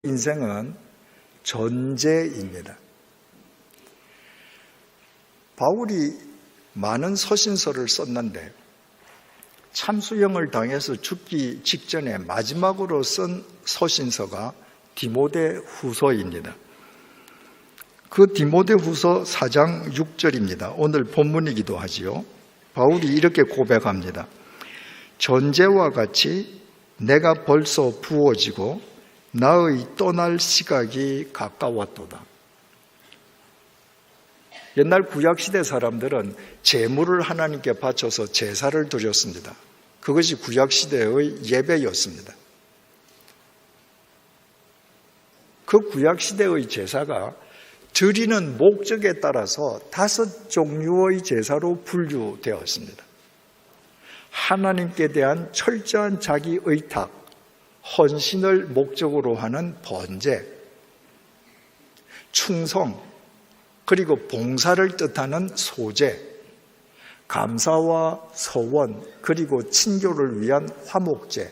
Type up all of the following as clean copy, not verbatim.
인생은 전제입니다. 바울이 많은 서신서를 썼는데 참수형을 당해서 죽기 직전에 마지막으로 쓴 서신서가 디모데 후서입니다. 그 디모데 후서 4장 6절입니다. 오늘 본문이기도 하지요. 바울이 이렇게 고백합니다. 전제와 같이 내가 벌써 부어지고 나의 떠날 시각이 가까웠도다. 옛날 구약시대 사람들은 제물을 하나님께 바쳐서 제사를 드렸습니다. 그것이 구약시대의 예배였습니다. 그 구약시대의 제사가 드리는 목적에 따라서 5종류의 제사로 분류되었습니다. 하나님께 대한 철저한 자기 의탁, 헌신을 목적으로 하는 번제, 충성, 그리고 봉사를 뜻하는 소제, 감사와 서원, 그리고 친교를 위한 화목제,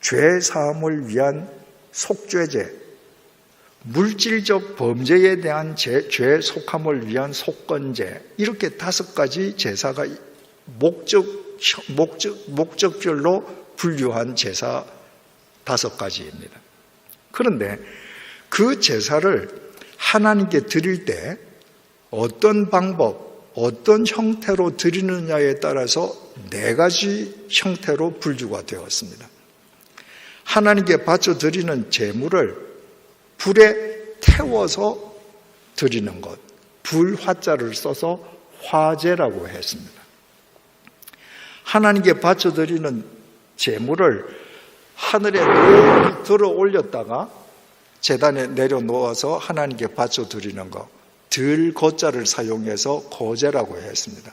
죄 사함을 위한 속죄제, 물질적 범죄에 대한 죄 속함을 위한 속건제, 이렇게 5가지 제사가 목적별로 분류한 제사 5가지입니다. 그런데 그 제사를 하나님께 드릴 때 어떤 방법, 어떤 형태로 드리느냐에 따라서 4가지 형태로 분류가 되었습니다. 하나님께 바쳐 드리는 제물을 불에 태워서 드리는 것, 불화자를 써서 화제라고 했습니다. 하나님께 바쳐 드리는 제물을 하늘에 높이 들어 올렸다가 제단에 내려놓아서 하나님께 바쳐 드리는 것, 들거자를 사용해서 거제라고 했습니다.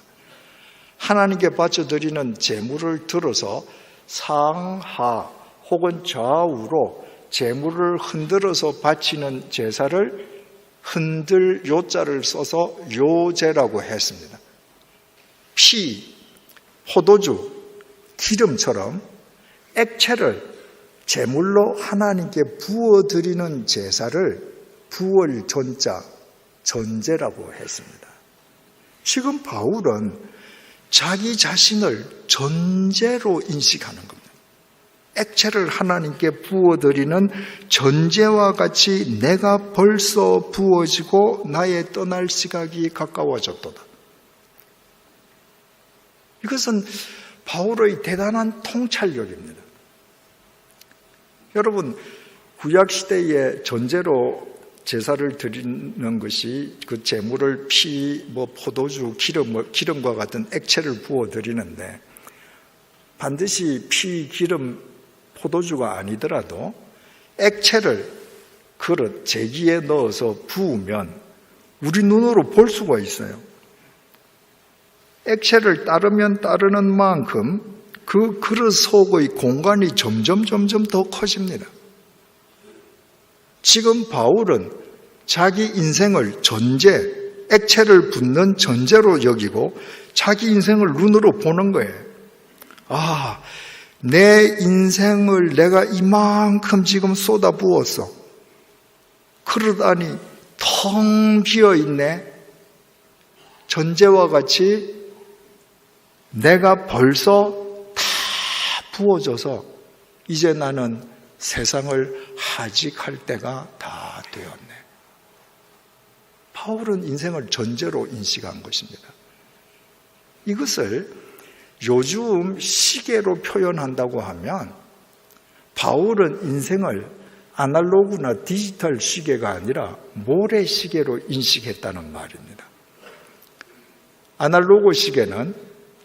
하나님께 바쳐 드리는 제물을 들어서 상하 혹은 좌우로 제물을 흔들어서 바치는 제사를 흔들 요자를 써서 요제라고 했습니다. 피, 포도주, 기름처럼 액체를 제물로 하나님께 부어드리는 제사를 부을 전자, 전제라고 했습니다. 지금 바울은 자기 자신을 전제로 인식하는 겁니다. 액체를 하나님께 부어드리는 전제와 같이 내가 벌써 부어지고 나의 떠날 시각이 가까워졌도다. 이것은 바울의 대단한 통찰력입니다. 여러분, 구약시대에 전제로 제사를 드리는 것이 그 제물을 피, 포도주, 기름과 같은 액체를 부어 드리는데 반드시 피, 기름, 포도주가 아니더라도 액체를 그릇, 제기에 넣어서 부으면 우리 눈으로 볼 수가 있어요. 액체를 따르면 따르는 만큼 그 그릇 속의 공간이 점점 더 커집니다. 지금 바울은 자기 인생을 전제, 액체를 붓는 전제로 여기고 자기 인생을 눈으로 보는 거예요. 아, 내 인생을 내가 이만큼 지금 쏟아부었어. 그릇 안이 텅 비어있네. 전제와 같이 내가 벌써 부어져서 이제 나는 세상을 하직할 때가 다 되었네. 바울은 인생을 전제로 인식한 것입니다. 이것을 요즘 시계로 표현한다고 하면 바울은 인생을 아날로그나 디지털 시계가 아니라 모래시계로 인식했다는 말입니다. 아날로그 시계는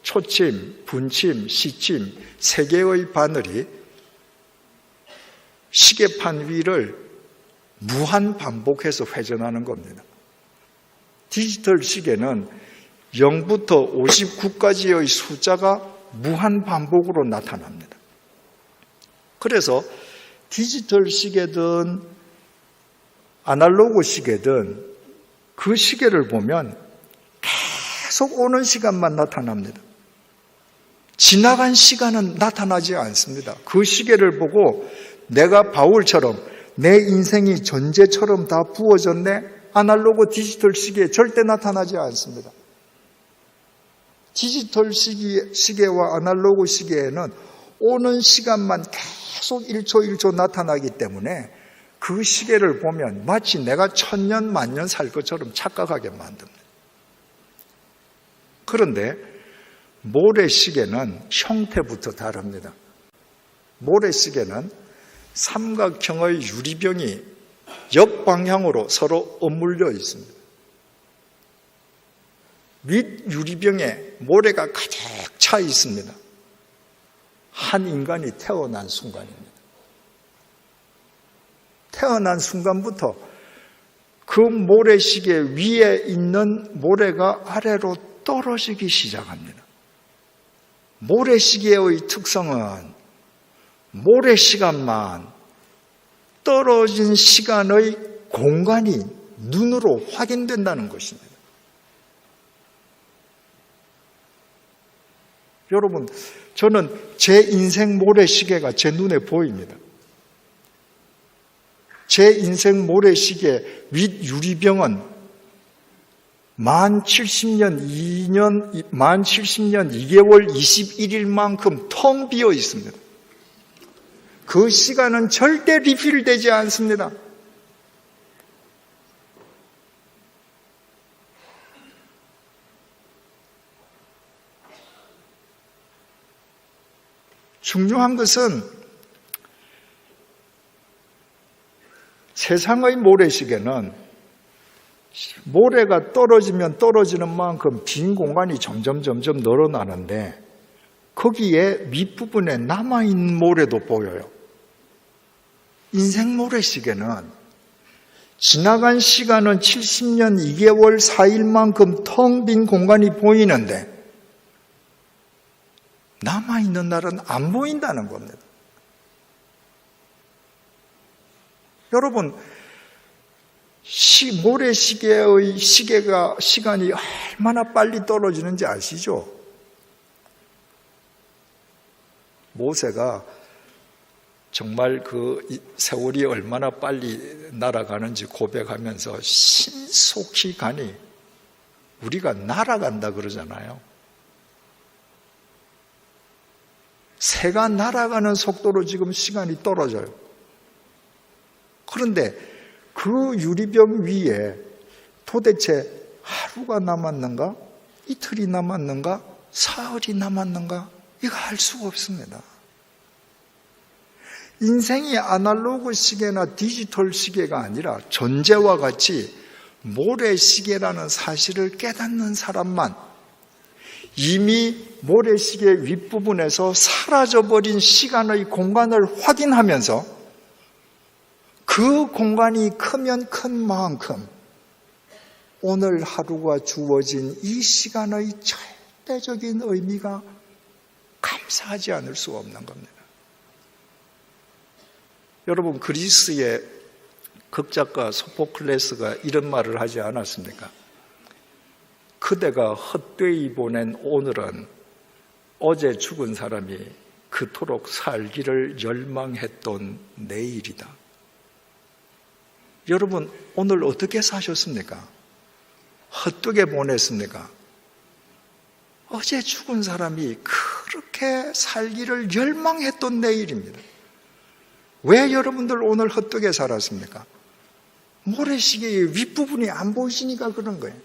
초침, 분침, 시침 3개의 바늘이 시계판 위를 무한 반복해서 회전하는 겁니다. 디지털 시계는 0부터 59까지의 숫자가 무한 반복으로 나타납니다. 그래서 디지털 시계든 아날로그 시계든 그 시계를 보면 계속 오는 시간만 나타납니다. 지나간 시간은 나타나지 않습니다. 그 시계를 보고 내가 바울처럼 내 인생이 전제처럼 다 부어졌네? 아날로그 디지털 시계에 절대 나타나지 않습니다. 디지털 시계와 아날로그 시계에는 오는 시간만 계속 1초 1초 나타나기 때문에 그 시계를 보면 마치 내가 1000년 만년 살 것처럼 착각하게 만듭니다. 그런데 모래시계는 형태부터 다릅니다. 모래시계는 삼각형의 유리병이 역방향으로 서로 어물려 있습니다. 밑 유리병에 모래가 가득 차 있습니다. 한 인간이 태어난 순간입니다. 태어난 순간부터 그 모래시계 위에 있는 모래가 아래로 떨어지기 시작합니다. 모래시계의 특성은 모래시간만 떨어진 시간의 공간이 눈으로 확인된다는 것입니다. 여러분, 저는 제 인생 모래시계가 제 눈에 보입니다. 제 인생 모래시계 윗 유리병은 만 70년 2개월 21일만큼 텅 비어 있습니다. 그 시간은 절대 리필되지 않습니다. 중요한 것은 세상의 모래시계는 모래가 떨어지면 떨어지는 만큼 빈 공간이 점점 늘어나는데 거기에 밑부분에 남아있는 모래도 보여요. 인생 모래시계는 지나간 시간은 70년 2개월 4일만큼 텅 빈 공간이 보이는데 남아있는 날은 안 보인다는 겁니다. 여러분, 모래시계의 시간이 얼마나 빨리 떨어지는지 아시죠? 모세가 정말 그 세월이 얼마나 빨리 날아가는지 고백하면서 신속히 가니 우리가 날아간다 그러잖아요. 새가 날아가는 속도로 지금 시간이 떨어져요. 그런데 그 유리병 위에 도대체 하루가 남았는가? 이틀이 남았는가? 사흘이 남았는가? 이거 알 수가 없습니다. 인생이 아날로그 시계나 디지털 시계가 아니라 전제와 같이 모래시계라는 사실을 깨닫는 사람만 이미 모래시계 윗부분에서 사라져버린 시간의 공간을 확인하면서 그 공간이 크면 큰 만큼 오늘 하루가 주어진 이 시간의 절대적인 의미가 감사하지 않을 수 없는 겁니다. 여러분, 그리스의 극작가 소포클레스가 이런 말을 하지 않았습니까? 그대가 헛되이 보낸 오늘은 어제 죽은 사람이 그토록 살기를 열망했던 내일이다. 여러분, 오늘 어떻게 사셨습니까? 헛되게 보냈습니까? 어제 죽은 사람이 그렇게 살기를 열망했던 내일입니다. 왜 여러분들 오늘 헛되게 살았습니까? 모래시계의 윗부분이 안 보이시니까 그런 거예요.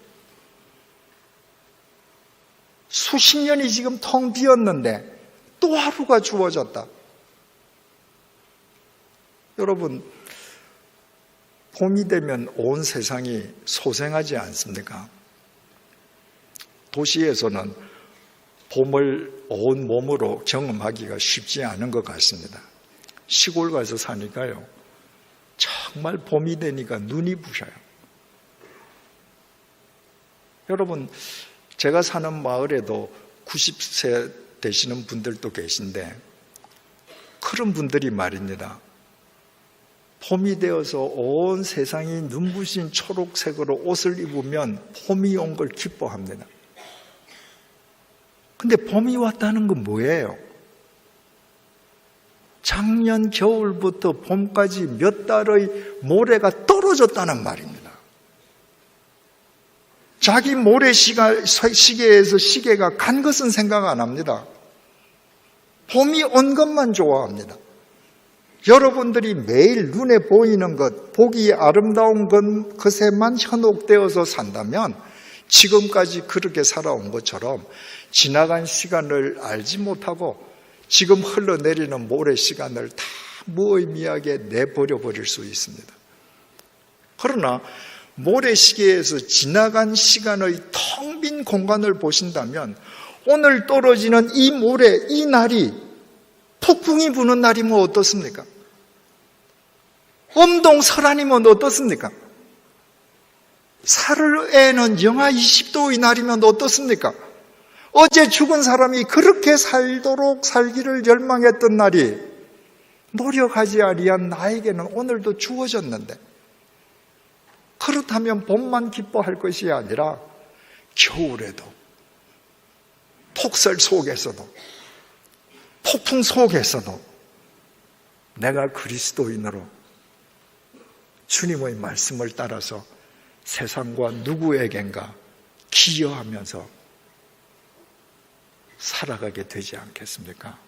수십 년이 지금 텅 비었는데 또 하루가 주어졌다. 여러분, 봄이 되면 온 세상이 소생하지 않습니까? 도시에서는 봄을 온 몸으로 경험하기가 쉽지 않은 것 같습니다. 시골 가서 사니까요, 정말 봄이 되니까 눈이 부셔요. 여러분, 제가 사는 마을에도 90세 되시는 분들도 계신데 그런 분들이 말입니다. 봄이 되어서 온 세상이 눈부신 초록색으로 옷을 입으면 봄이 온 걸 기뻐합니다. 근데 봄이 왔다는 건 뭐예요? 작년 겨울부터 봄까지 몇 달의 모래가 떨어졌다는 말입니다. 자기 모래 시계에서 시계가 간 것은 생각 안 합니다. 봄이 온 것만 좋아합니다. 여러분들이 매일 눈에 보이는 것, 보기 아름다운 것에만 현혹되어서 산다면 지금까지 그렇게 살아온 것처럼 지나간 시간을 알지 못하고 지금 흘러내리는 모래 시간을 다 무의미하게 내버려 버릴 수 있습니다. 그러나 모래시계에서 지나간 시간의 텅 빈 공간을 보신다면 오늘 떨어지는 이 모래, 이 날이 폭풍이 부는 날이면 어떻습니까? 엄동설한이면 어떻습니까? 사흘에는 영하 20도의 날이면 어떻습니까? 어제 죽은 사람이 그렇게 살도록 살기를 열망했던 날이 노력하지 아니한 나에게는 오늘도 주어졌는데, 그렇다면 봄만 기뻐할 것이 아니라 겨울에도, 폭설 속에서도, 폭풍 속에서도 내가 그리스도인으로 주님의 말씀을 따라서 세상과 누구에겐가 기여하면서 살아가게 되지 않겠습니까?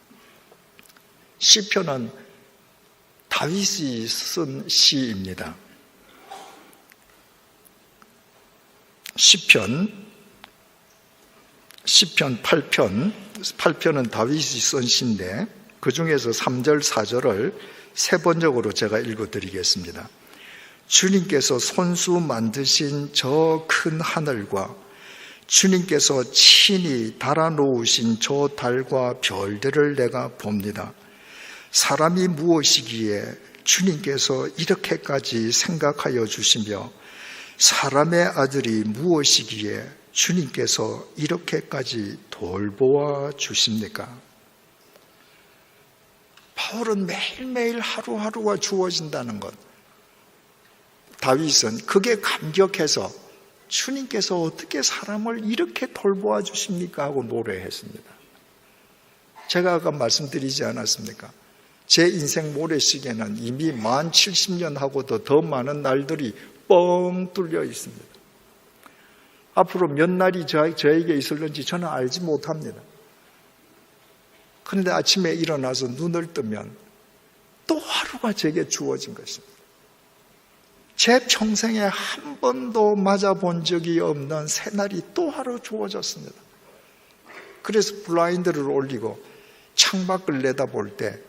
시편은 다윗이 쓴 시입니다. 시편 8편은 다윗이 쓴 시인데 그 중에서 3절, 4절을 세 번역으로 제가 읽어드리겠습니다. 주님께서 손수 만드신 저 큰 하늘과 주님께서 친히 달아놓으신 저 달과 별들을 내가 봅니다. 사람이 무엇이기에 주님께서 이렇게까지 생각하여 주시며 사람의 아들이 무엇이기에 주님께서 이렇게까지 돌보아 주십니까? 바울은 매일매일 하루하루가 주어진다는 것, 다윗은 그게 감격해서 주님께서 어떻게 사람을 이렇게 돌보아 주십니까? 하고 노래했습니다. 제가 아까 말씀드리지 않았습니까? 제 인생 모래시계는 이미 만 70년 하고도 더 많은 날들이 뻥 뚫려 있습니다. 앞으로 몇 날이 저에게 있을는지 저는 알지 못합니다. 그런데 아침에 일어나서 눈을 뜨면 또 하루가 제게 주어진 것입니다. 제 평생에 한 번도 맞아본 적이 없는 새날이 또 하루 주어졌습니다. 그래서 블라인드를 올리고 창밖을 내다볼 때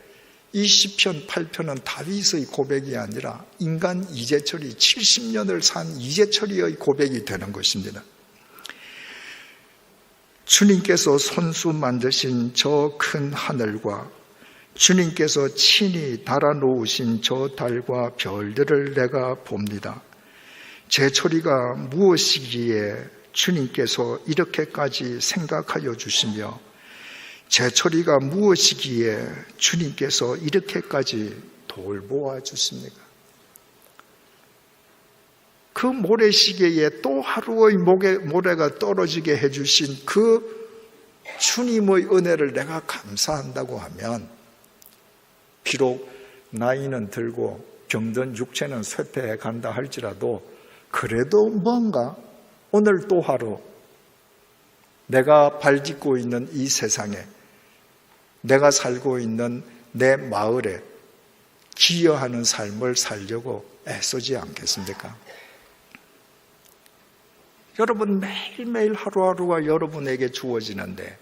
이 시편 8편은 다윗의 고백이 아니라 인간 이재철이 70년을 산 이재철이의 고백이 되는 것입니다. 주님께서 손수 만드신 저 큰 하늘과 주님께서 친히 달아놓으신 저 달과 별들을 내가 봅니다. 제철이가 무엇이기에 주님께서 이렇게까지 생각하여 주시며 제철이가 무엇이기에 주님께서 이렇게까지 돌보아 주십니까? 그 모래시계에 또 하루의 모래가 떨어지게 해주신 그 주님의 은혜를 내가 감사한다고 하면 비록 나이는 들고 병든 육체는 쇠퇴해 간다 할지라도 그래도 뭔가 오늘 또 하루 내가 발딛고 있는 이 세상에 내가 살고 있는 내 마을에 기여하는 삶을 살려고 애쓰지 않겠습니까? 여러분 매일매일 하루하루가 여러분에게 주어지는데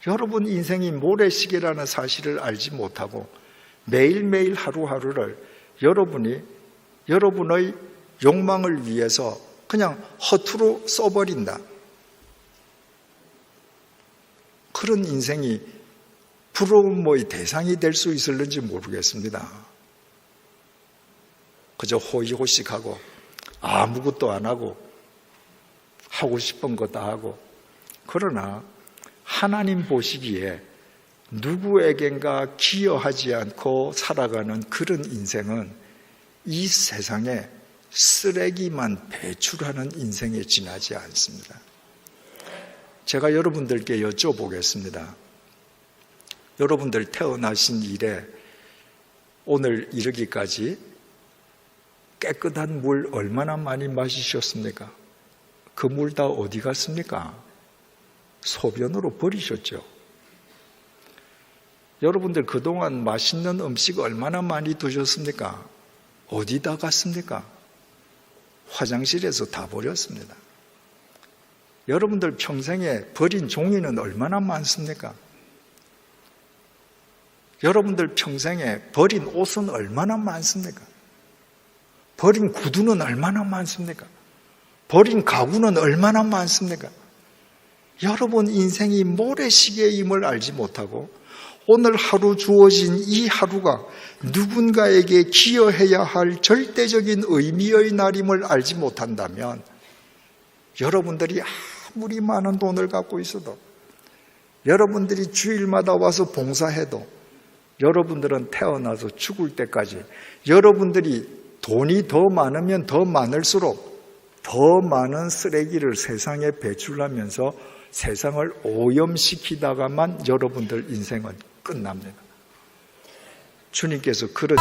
여러분 인생이 모래시계라는 사실을 알지 못하고 매일매일 하루하루를 여러분의 욕망을 위해서 그냥 허투루 써버린다. 그런 인생이 부러움의 대상이 될 수 있을는지 모르겠습니다. 그저 호의호식하고 아무것도 안 하고 하고 싶은 거 다 하고, 그러나 하나님 보시기에 누구에겐가 기여하지 않고 살아가는 그런 인생은 이 세상에 쓰레기만 배출하는 인생에 지나지 않습니다. 제가 여러분들께 여쭤보겠습니다. 여러분들 태어나신 이래 오늘 이르기까지 깨끗한 물 얼마나 많이 마시셨습니까? 그 물 다 어디 갔습니까? 소변으로 버리셨죠. 여러분들 그동안 맛있는 음식 얼마나 많이 드셨습니까? 어디다 갔습니까? 화장실에서 다 버렸습니다. 여러분들 평생에 버린 종이는 얼마나 많습니까? 여러분들 평생에 버린 옷은 얼마나 많습니까? 버린 구두는 얼마나 많습니까? 버린 가구는 얼마나 많습니까? 여러분 인생이 모래시계임을 알지 못하고 오늘 하루 주어진 이 하루가 누군가에게 기여해야 할 절대적인 의미의 날임을 알지 못한다면 여러분들이 아무리 많은 돈을 갖고 있어도 여러분들이 주일마다 와서 봉사해도 여러분들은 태어나서 죽을 때까지 여러분들이 돈이 더 많으면 더 많을수록 더 많은 쓰레기를 세상에 배출하면서 세상을 오염시키다가만 여러분들 인생은 끝납니다. 주님께서 그런